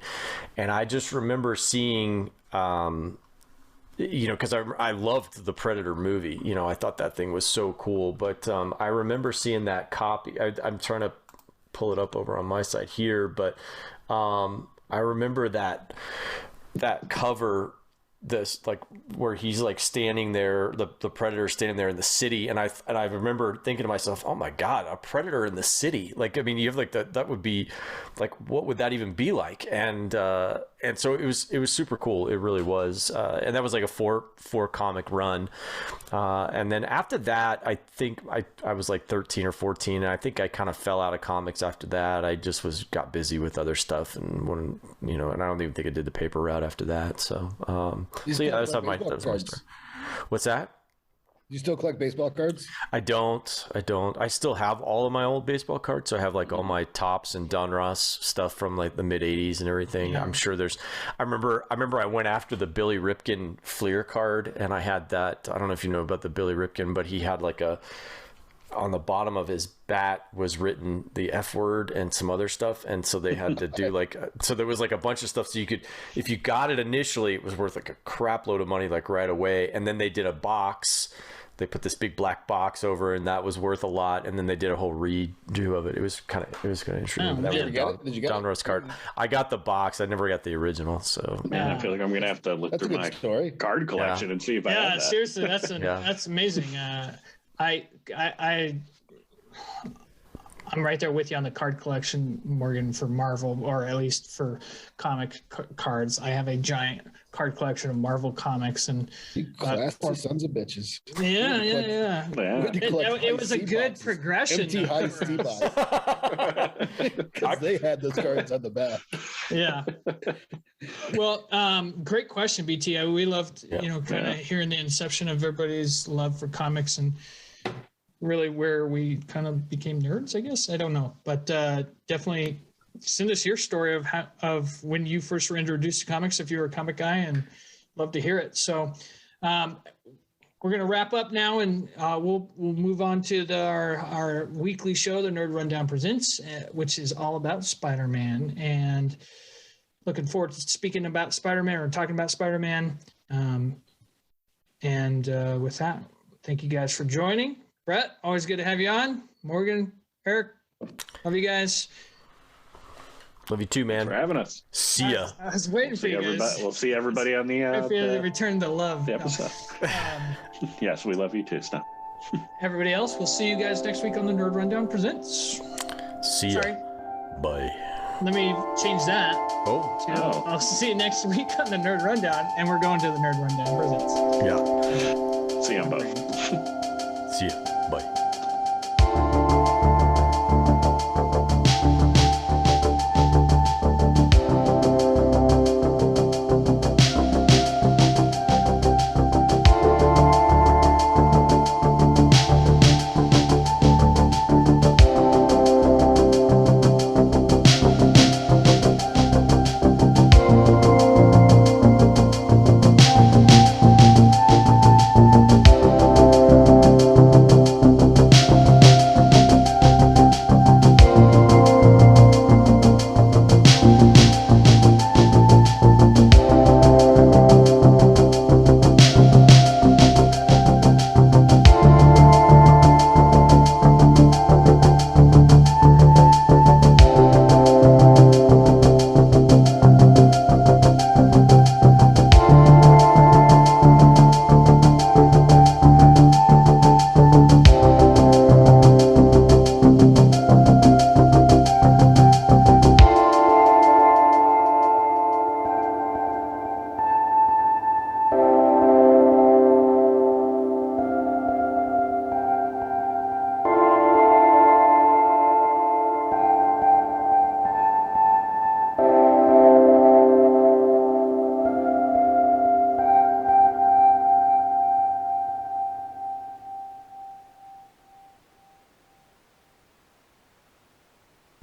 and I just remember seeing because I loved the Predator movie. I thought that thing was so cool. But I remember seeing that copy. I'm trying to pull it up over on my side here, but I remember that cover, this like where he's like standing there, the Predator standing there in the city, and I remember thinking to myself, oh my god, a Predator in the city, like, I mean, you have like that would be like, what would that even be like? And so it was super cool. It really was. And that was like a four comic run. And then after that, I think I was like 13 or 14, and I think I kind of fell out of comics after that. I just got busy with other stuff, and and I don't even think I did the paper route after that. So yeah, that's my story. What's that? You still collect baseball cards? I don't. I still have all of my old baseball cards. So I have like all my Topps and Donruss stuff from like the mid 80s and everything. Yeah. I'm sure I remember I went after the Billy Ripken Fleer card, and I had that. I don't know if you know about the Billy Ripken, but he had like on the bottom of his bat was written the F word and some other stuff. And so they had to do so there was like a bunch of stuff. So you could, if you got it initially, it was worth like a crap load of money, like right away. And then they did a box. They put this big black box over, and that was worth a lot. And then they did a whole redo of it. It was kind of interesting. Did you get it? Donruss card. I got the box. I never got the original. So man, I feel like I'm gonna have to look through my card collection and see if I have that. Seriously, that's amazing. I'm right there with you on the card collection, Morgan, for Marvel, or at least for comic cards. I have a giant card collection of Marvel comics, and classy sons of bitches. Yeah. It was a good boxes. progression. MT High C box. Because they had those cards on the back. Yeah. Well, great question, BT. We loved, kind of hearing the inception of everybody's love for comics and really where we kind of became nerds, I guess. I don't know, but definitely send us your story of when you first were introduced to comics, if you were a comic guy, and love to hear it. So we're going to wrap up now, and we'll move on to our weekly show, the Nerd Rundown Presents, which is all about Spider-Man, and looking forward to speaking about Spider-Man or talking about Spider-Man. And with that, thank you guys for joining. Brett, always good to have you on. Morgan, Eric, love you guys. Love you too, man. Thanks for having us. See ya. I was waiting for you guys. We'll see everybody on the return to love. The episode. Yes, we love you too, Snow. Everybody else, we'll see you guys next week on the Nerd Rundown Presents. See ya. Sorry. Bye. Let me change that. I'll see you next week on the Nerd Rundown, and we're going to the Nerd Rundown Presents. Yeah. See you on both. See ya. Bye.